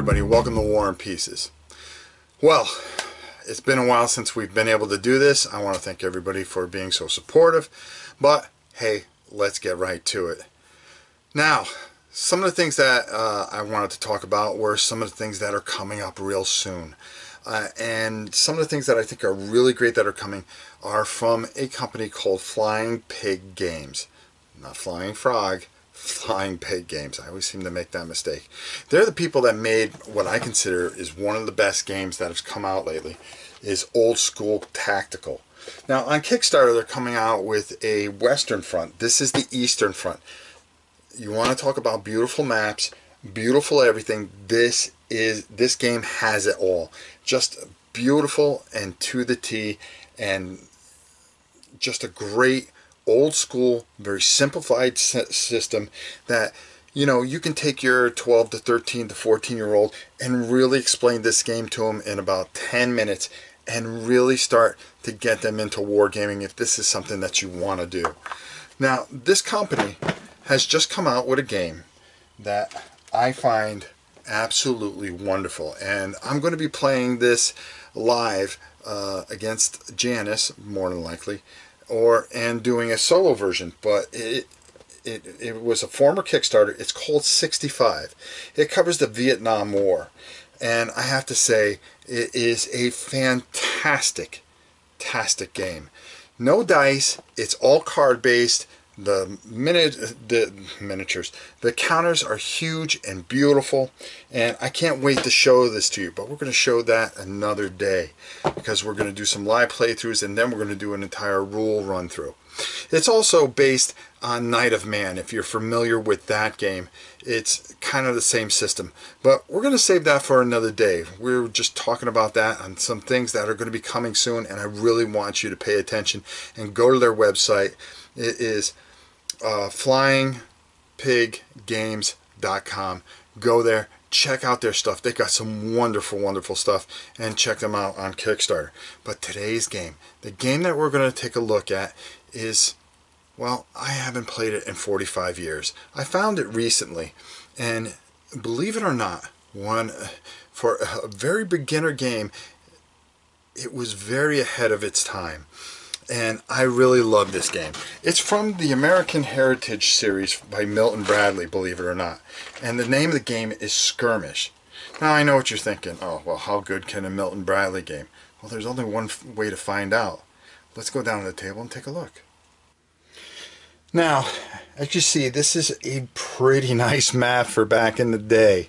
everybody, welcome to War and Pieces. Well, it's been a while since we've been able to do this. I want to thank everybody for being so supportive, but hey, let's get right to it. Now, some of the things that I wanted to talk about were some of the things that are coming up real soon. And some of the things that I think are really great that are coming are from a company called Flying Pig Games. Not Flying Frog, Flying Pig Games. I always seem to make that mistake. They're the people that made what I consider is one of the best games that has come out lately, is Old School Tactical. Now on Kickstarter they're coming out with a Western front. This is the Eastern front. You want to talk about beautiful maps, beautiful everything. This game has it all. Just beautiful and to the T, and just a great old school, very simplified system that, you know, you can take your 12 to 13 to 14-year-old and really explain this game to them in about 10 minutes and really start to get them into wargaming if this is something that you want to do. Now, this company has just come out with a game that I find absolutely wonderful, and I'm going to be playing this live against Janice, more than likely, and doing a solo version. But it was a former Kickstarter. It's called 65. It covers the Vietnam War, and I have to say it is a fantastic game. No dice. It's all card based. The miniatures, the counters are huge and beautiful, and I can't wait to show this to you, but we're going to show that another day because we're going to do some live playthroughs and then we're going to do an entire rule run through. It's also based on Night of Man. If you're familiar with that game, it's kind of the same system, but we're going to save that for another day. We're just talking about that and some things that are going to be coming soon, and I really want you to pay attention and go to their website. It is flyingpiggames.com. Go there, check out their stuff. They got some wonderful stuff, and check them out on Kickstarter. But today's game, the game that we're going to take a look at is, well, I haven't played it in 45 years. I found it recently, and believe it or not, for a very beginner game, it was very ahead of its time. And I really love this game. It's from the American Heritage series by Milton Bradley, believe it or not. And the name of the game is Skirmish. Now I know what you're thinking. Oh, well, how good can a Milton Bradley game? Well, there's only one way to find out. Let's go down to the table and take a look. Now, as you see, this is a pretty nice map for back in the day.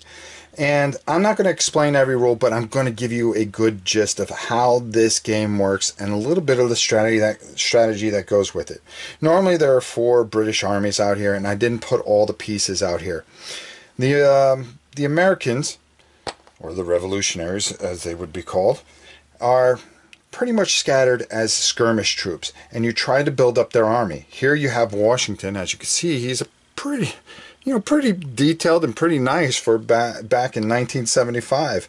And I'm not going to explain every rule, but I'm going to give you a good gist of how this game works and a little bit of the strategy that goes with it. Normally there are 4 British armies out here, and I didn't put all the pieces out here. The Americans, or the revolutionaries as they would be called, are pretty much scattered as skirmish troops, and you try to build up their army. Here you have Washington. As you can see, he's a pretty detailed and pretty nice for back in 1975.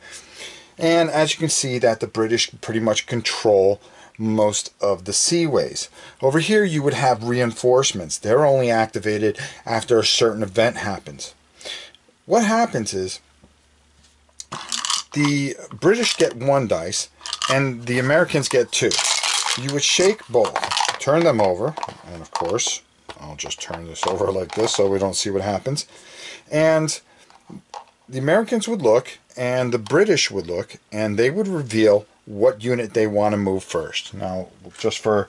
And as you can see, that the British pretty much control most of the seaways. Over here you would have reinforcements. They're only activated after a certain event happens. What happens is the British get 1 dice and the Americans get 2. You would shake both, turn them over, and of course I'll just turn this over like this so we don't see what happens. And the Americans would look and the British would look, and they would reveal what unit they want to move first. Now, just for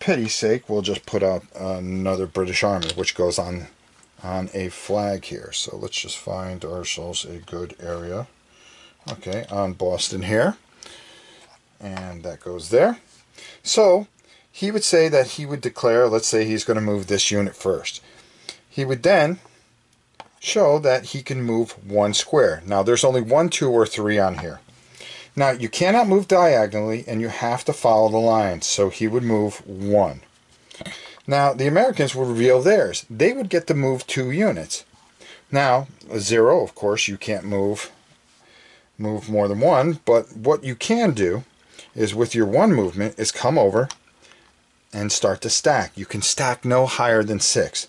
pity's sake, we'll just put out another British army, which goes on a flag here. So let's just find ourselves a good area. Okay, on Boston here. And that goes there. So he would say that he would declare, let's say he's going to move this unit first. He would then show that he can move 1 square. Now there's only 1, 2, or 3 on here. Now you cannot move diagonally, and you have to follow the lines. So he would move 1. Now the Americans would reveal theirs. They would get to move 2 units. Now 0, of course, you can't move more than 1, but what you can do is with your 1 movement is come over and start to stack. You can stack no higher than 6.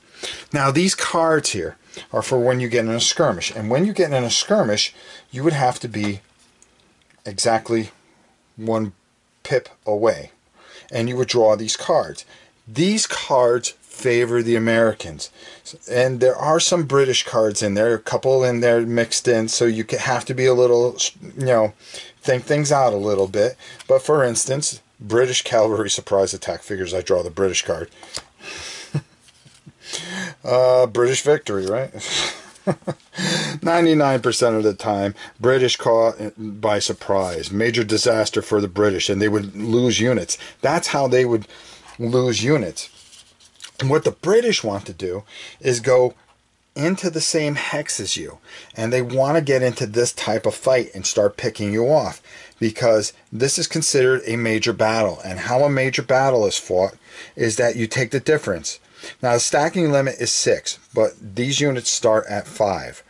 Now these cards here, are for when you get in a skirmish. And when you get in a skirmish, you would have to be exactly 1 pip away. And you would draw these cards. These cards favor the Americans. And there are some British cards in there, a couple in there mixed in, so you have to be a little, think things out a little bit. But for instance, British Cavalry Surprise Attack figures, I draw the British card. British victory, right? 99% of the time, British caught by surprise. Major disaster for the British, and they would lose units. That's how they would lose units. And what the British want to do is go into the same hex as you, and they want to get into this type of fight and start picking you off, because this is considered a major battle. And how a major battle is fought is that you take the difference. Now the stacking limit is 6, but these units start at 5.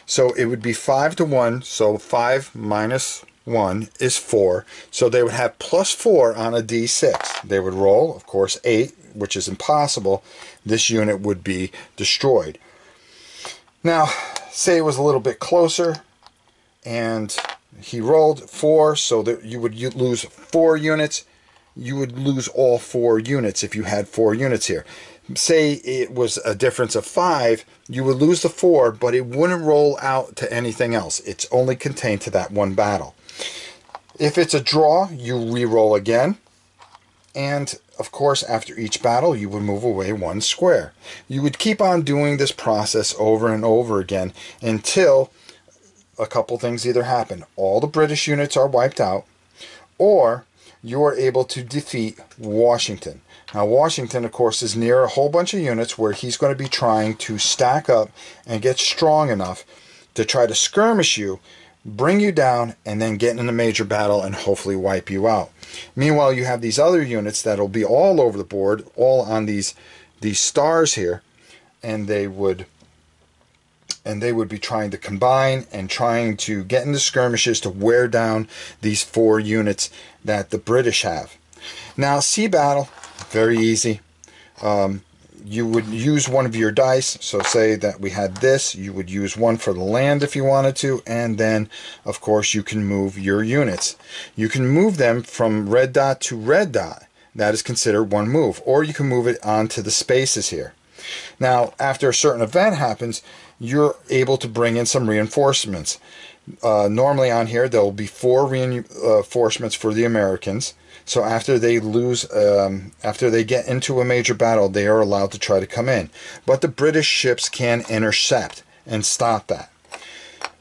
So it would be 5 to 1, so 5 minus 1 is 4. So they would have plus 4 on a d6. They would roll, of course, 8, which is impossible. This unit would be destroyed. Now, say it was a little bit closer, and he rolled 4, so that you would lose 4 units. You would lose all 4 units if you had 4 units here. Say it was a difference of 5, you would lose the 4, but it wouldn't roll out to anything else. It's only contained to that one battle. If it's a draw, you re-roll again, and of course after each battle you would move away 1 square. You would keep on doing this process over and over again until a couple things either happen. All the British units are wiped out, or you are able to defeat Washington. Now Washington, of course, is near a whole bunch of units where he's going to be trying to stack up and get strong enough to try to skirmish you, bring you down, and then get in a major battle and hopefully wipe you out. Meanwhile, you have these other units that'll be all over the board, all on these stars here, and they would be trying to combine and trying to get into skirmishes to wear down these 4 units that the British have. Now, sea battle, very easy. You would use one of your dice. So say that we had this, you would use one for the land if you wanted to, and then of course you can move your units. You can move them from red dot to red dot. That is considered one move. Or you can move it onto the spaces here. Now, after a certain event happens, you're able to bring in some reinforcements. Normally on here there will be 4 reinforcements for the Americans. So after they after they get into a major battle, they are allowed to try to come in. But the British ships can intercept and stop that.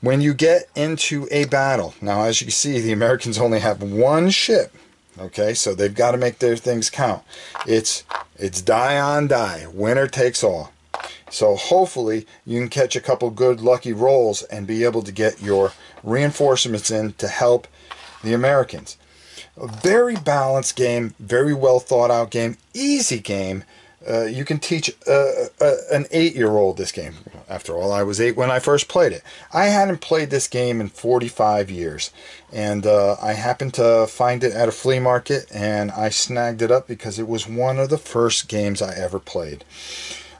When you get into a battle, now as you can see, the Americans only have 1 ship. Okay, so they've got to make their things count. It's die on die, winner takes all. So hopefully you can catch a couple good lucky rolls and be able to get your reinforcements in to help the Americans. A very balanced game, very well thought out game, easy game. You can teach an 8-year-old this game. After all, I was 8 when I first played it. I hadn't played this game in 45 years. And I happened to find it at a flea market, and I snagged it up because it was one of the first games I ever played.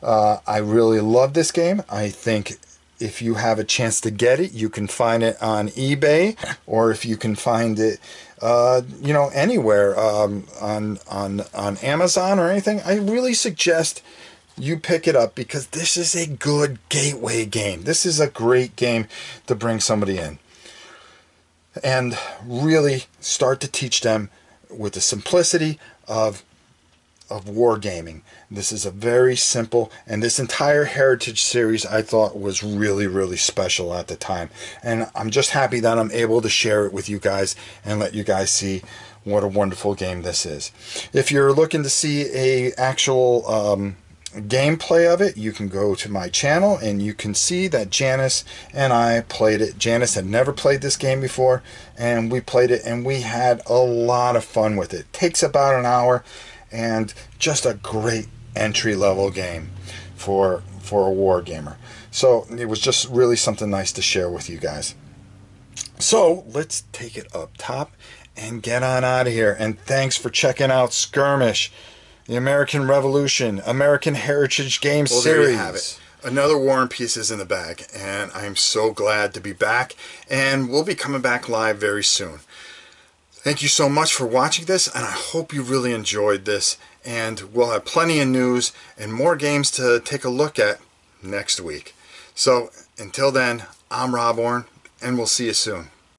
I really love this game. I think if you have a chance to get it, you can find it on eBay, or if you can find it anywhere on Amazon or anything, I really suggest you pick it up because this is a good gateway game. This is a great game to bring somebody in and really start to teach them with the simplicity of wargaming. This is a very simple, and this entire Heritage series I thought was really, really special at the time. And I'm just happy that I'm able to share it with you guys and let you guys see what a wonderful game this is. If you're looking to see a actual gameplay of it, you can go to my channel and you can see that Janice and I played it. Janice had never played this game before, and we played it and we had a lot of fun with it. It takes about an hour, and just a great entry-level game for a war gamer. So it was just really something nice to share with you guys. So let's take it up top and get on out of here. And thanks for checking out Skirmish, the American Revolution, American Heritage Game Series. There you have it. Another War and Pieces in the bag, and I'm so glad to be back, and we'll be coming back live very soon. Thank you so much for watching this, and I hope you really enjoyed this, and we'll have plenty of news and more games to take a look at next week. So until then, I'm Rob Orn, and we'll see you soon.